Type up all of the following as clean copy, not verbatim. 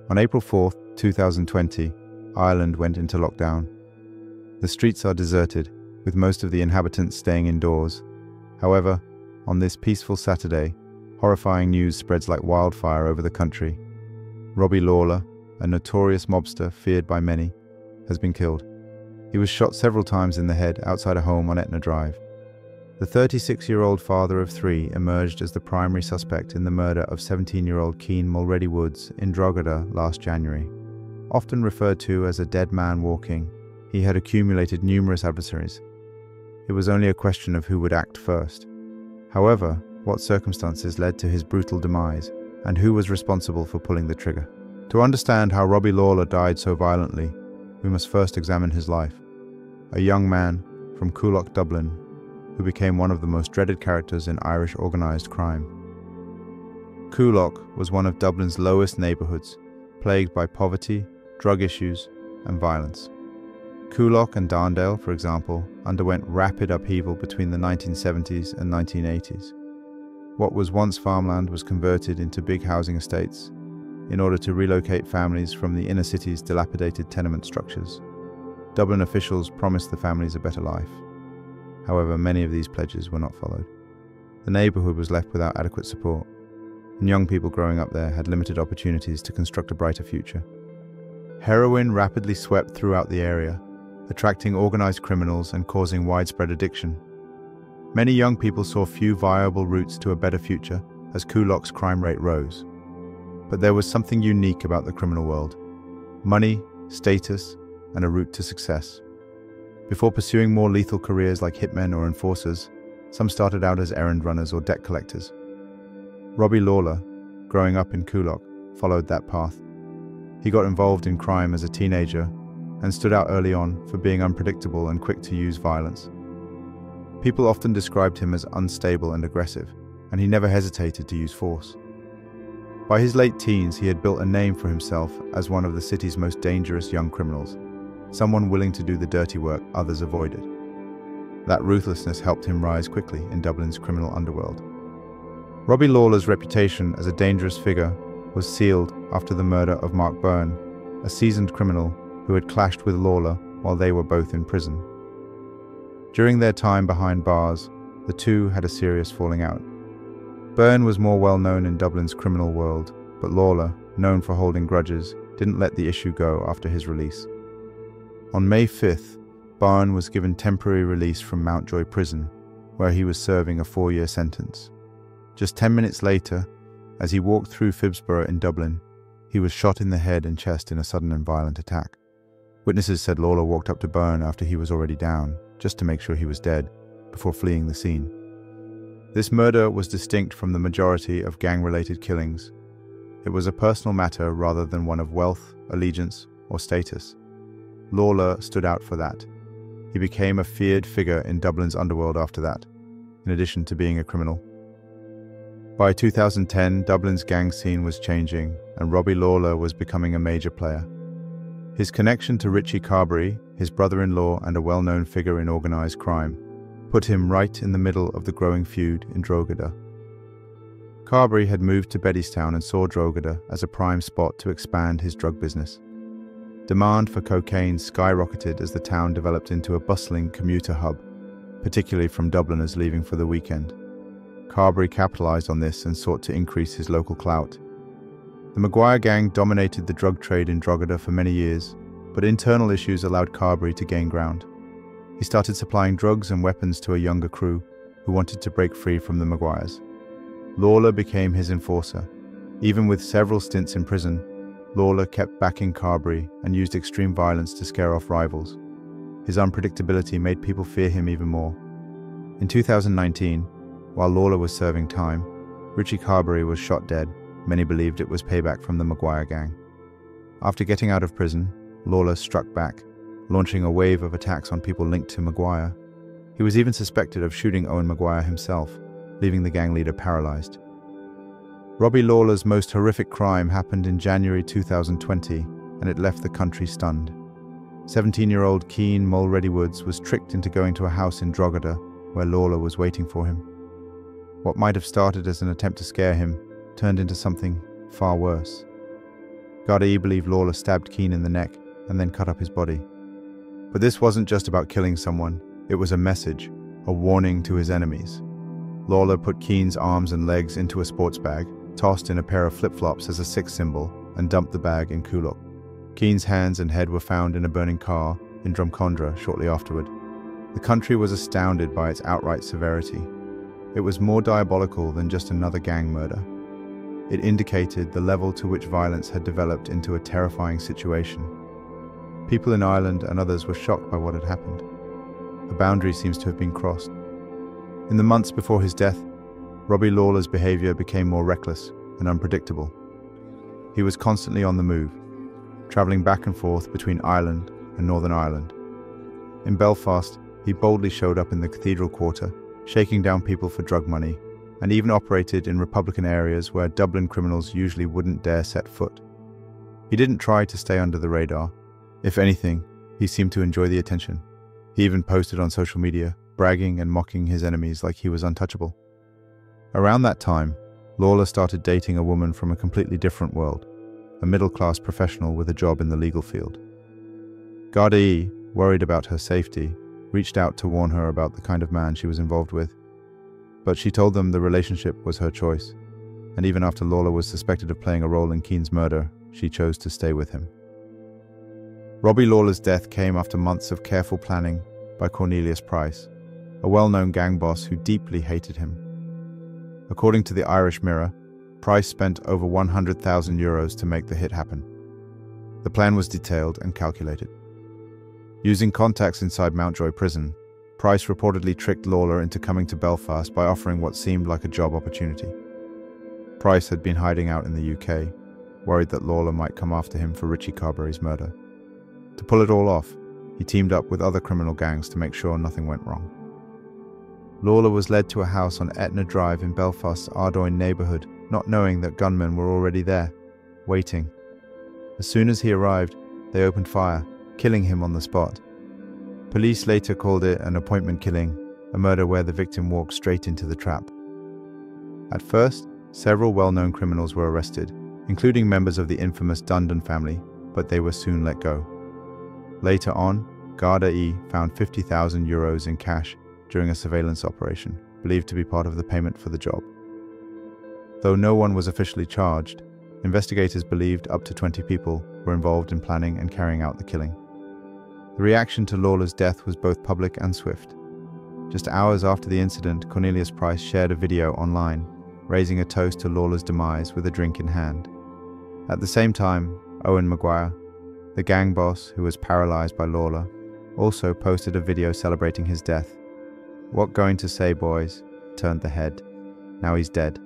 On April 4, 2020, Ireland went into lockdown. The streets are deserted, with most of the inhabitants staying indoors. However, on this peaceful Saturday, horrifying news spreads like wildfire over the country. Robbie Lawlor, a notorious mobster feared by many, has been killed. He was shot several times in the head outside a home on Etna Drive. The 36-year-old father of three emerged as the primary suspect in the murder of 17-year-old Keane Mulready-Woods in Drogheda last January. Often referred to as a dead man walking, he had accumulated numerous adversaries. It was only a question of who would act first. However, what circumstances led to his brutal demise, and who was responsible for pulling the trigger? To understand how Robbie Lawlor died so violently, we must first examine his life. A young man from Coolock, Dublin, who became one of the most dreaded characters in Irish organised crime. Coolock was one of Dublin's lowest neighbourhoods, plagued by poverty, drug issues, and violence. Coolock and Darndale, for example, underwent rapid upheaval between the 1970s and 1980s. What was once farmland was converted into big housing estates in order to relocate families from the inner city's dilapidated tenement structures. Dublin officials promised the families a better life. However, many of these pledges were not followed. The neighbourhood was left without adequate support, and young people growing up there had limited opportunities to construct a brighter future. Heroin rapidly swept throughout the area, attracting organised criminals and causing widespread addiction. Many young people saw few viable routes to a better future as Coolock's crime rate rose. But there was something unique about the criminal world: money, status, and a route to success. Before pursuing more lethal careers like hitmen or enforcers, some started out as errand runners or debt collectors. Robbie Lawlor, growing up in Coolock, followed that path. He got involved in crime as a teenager and stood out early on for being unpredictable and quick to use violence. People often described him as unstable and aggressive, and he never hesitated to use force. By his late teens, he had built a name for himself as one of the city's most dangerous young criminals, someone willing to do the dirty work others avoided. That ruthlessness helped him rise quickly in Dublin's criminal underworld. Robbie Lawlor's reputation as a dangerous figure was sealed after the murder of Mark Byrne, a seasoned criminal who had clashed with Lawlor while they were both in prison. During their time behind bars, the two had a serious falling out. Byrne was more well known in Dublin's criminal world, but Lawlor, known for holding grudges, didn't let the issue go after his release. On May 5th, Byrne was given temporary release from Mountjoy Prison, where he was serving a 4-year sentence. Just 10 minutes later, as he walked through Phibsborough in Dublin, he was shot in the head and chest in a sudden and violent attack. Witnesses said Lawlor walked up to Byrne after he was already down, just to make sure he was dead, before fleeing the scene. This murder was distinct from the majority of gang-related killings. It was a personal matter rather than one of wealth, allegiance, or status. Lawlor stood out for that. He became a feared figure in Dublin's underworld after that, in addition to being a criminal. By 2010, Dublin's gang scene was changing, and Robbie Lawlor was becoming a major player. His connection to Richie Carbery, his brother-in-law and a well-known figure in organised crime, put him right in the middle of the growing feud in Drogheda. Carbery had moved to Bettystown and saw Drogheda as a prime spot to expand his drug business. Demand for cocaine skyrocketed as the town developed into a bustling commuter hub, particularly from Dubliners leaving for the weekend. Carbery capitalised on this and sought to increase his local clout. The Maguire gang dominated the drug trade in Drogheda for many years, but internal issues allowed Carbery to gain ground. He started supplying drugs and weapons to a younger crew who wanted to break free from the Maguires. Lawlor became his enforcer. Even with several stints in prison, Lawlor kept backing Carbery and used extreme violence to scare off rivals. His unpredictability made people fear him even more. In 2019, while Lawlor was serving time, Richie Carbery was shot dead. Many believed it was payback from the Maguire gang. After getting out of prison, Lawlor struck back, launching a wave of attacks on people linked to Maguire. He was even suspected of shooting Owen Maguire himself, leaving the gang leader paralyzed. Robbie Lawlor's most horrific crime happened in January 2020, and it left the country stunned. 17-year-old Keane Mulready-Woods was tricked into going to a house in Drogheda, where Lawlor was waiting for him. What might have started as an attempt to scare him turned into something far worse. Gardaí believe Lawlor stabbed Keane in the neck and then cut up his body. But this wasn't just about killing someone, it was a message, a warning to his enemies. Lawlor put Keane's arms and legs into a sports bag, tossed in a pair of flip-flops as a sick symbol, and dumped the bag in Coolock. Keane's hands and head were found in a burning car in Drogheda shortly afterward. The country was astounded by its outright severity. It was more diabolical than just another gang murder. It indicated the level to which violence had developed into a terrifying situation. People in Ireland and others were shocked by what had happened. A boundary seems to have been crossed. In the months before his death, Robbie Lawlor's behavior became more reckless and unpredictable. He was constantly on the move, traveling back and forth between Ireland and Northern Ireland. In Belfast, he boldly showed up in the Cathedral Quarter, shaking down people for drug money, and even operated in Republican areas where Dublin criminals usually wouldn't dare set foot. He didn't try to stay under the radar. If anything, he seemed to enjoy the attention. He even posted on social media, bragging and mocking his enemies like he was untouchable. Around that time, Lawlor started dating a woman from a completely different world, a middle-class professional with a job in the legal field. Gardaí, worried about her safety, reached out to warn her about the kind of man she was involved with. But she told them the relationship was her choice, and even after Lawlor was suspected of playing a role in Keane's murder, she chose to stay with him. Robbie Lawlor's death came after months of careful planning by Cornelius Price, a well-known gang boss who deeply hated him. According to the Irish Mirror, Price spent over €100,000 to make the hit happen. The plan was detailed and calculated. Using contacts inside Mountjoy prison, Price reportedly tricked Lawlor into coming to Belfast by offering what seemed like a job opportunity. Price had been hiding out in the UK, worried that Lawlor might come after him for Richie Carberry's murder. To pull it all off, he teamed up with other criminal gangs to make sure nothing went wrong. Lawlor was led to a house on Etna Drive in Belfast's Ardoyne neighbourhood, not knowing that gunmen were already there, waiting. As soon as he arrived, they opened fire, killing him on the spot. Police later called it an appointment killing, a murder where the victim walked straight into the trap. At first, several well-known criminals were arrested, including members of the infamous Dundon family, but they were soon let go. Later on, Gardaí found €50,000 in cash during a surveillance operation, believed to be part of the payment for the job. Though no one was officially charged, investigators believed up to 20 people were involved in planning and carrying out the killing. The reaction to Lawlor's death was both public and swift. Just hours after the incident, Cornelius Price shared a video online, raising a toast to Lawlor's demise with a drink in hand. At the same time, Owen Maguire, the gang boss who was paralyzed by Lawlor, also posted a video celebrating his death. "What going to say, boys? Turned the head. Now he's dead.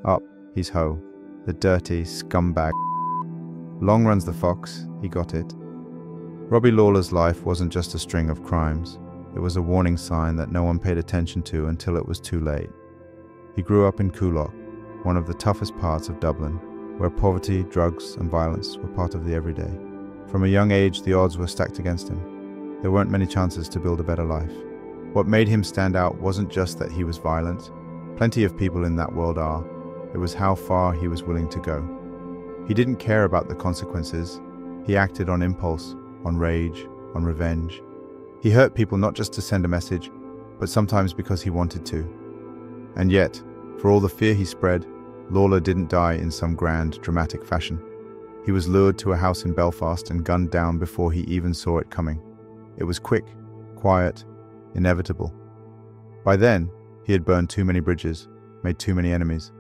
Up, he's ho. The dirty scumbag. Long runs the fox, he got it." Robbie Lawlor's life wasn't just a string of crimes. It was a warning sign that no one paid attention to until it was too late. He grew up in Coolock, one of the toughest parts of Dublin, where poverty, drugs, and violence were part of the everyday. From a young age, the odds were stacked against him. There weren't many chances to build a better life. What made him stand out wasn't just that he was violent. Plenty of people in that world are. It was how far he was willing to go. He didn't care about the consequences. He acted on impulse, on rage, on revenge. He hurt people not just to send a message, but sometimes because he wanted to. And yet, for all the fear he spread, Lawlor didn't die in some grand, dramatic fashion. He was lured to a house in Belfast and gunned down before he even saw it coming. It was quick, quiet, inevitable. By then, he had burned too many bridges, made too many enemies.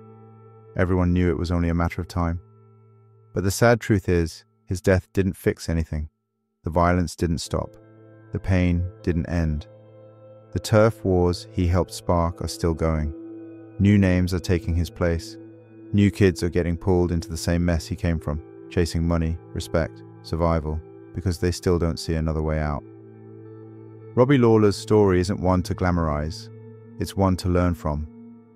Everyone knew it was only a matter of time. But the sad truth is, his death didn't fix anything. The violence didn't stop. The pain didn't end. The turf wars he helped spark are still going. New names are taking his place. New kids are getting pulled into the same mess he came from, chasing money, respect, survival, because they still don't see another way out. Robbie Lawlor's story isn't one to glamorize, it's one to learn from.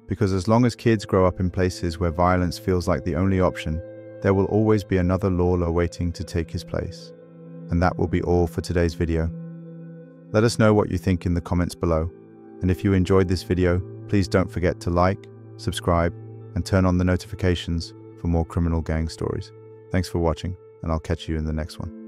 Because as long as kids grow up in places where violence feels like the only option, there will always be another Lawlor waiting to take his place. And that will be all for today's video. Let us know what you think in the comments below. And if you enjoyed this video, please don't forget to like, subscribe, and turn on the notifications for more criminal gang stories. Thanks for watching. and I'll catch you in the next one.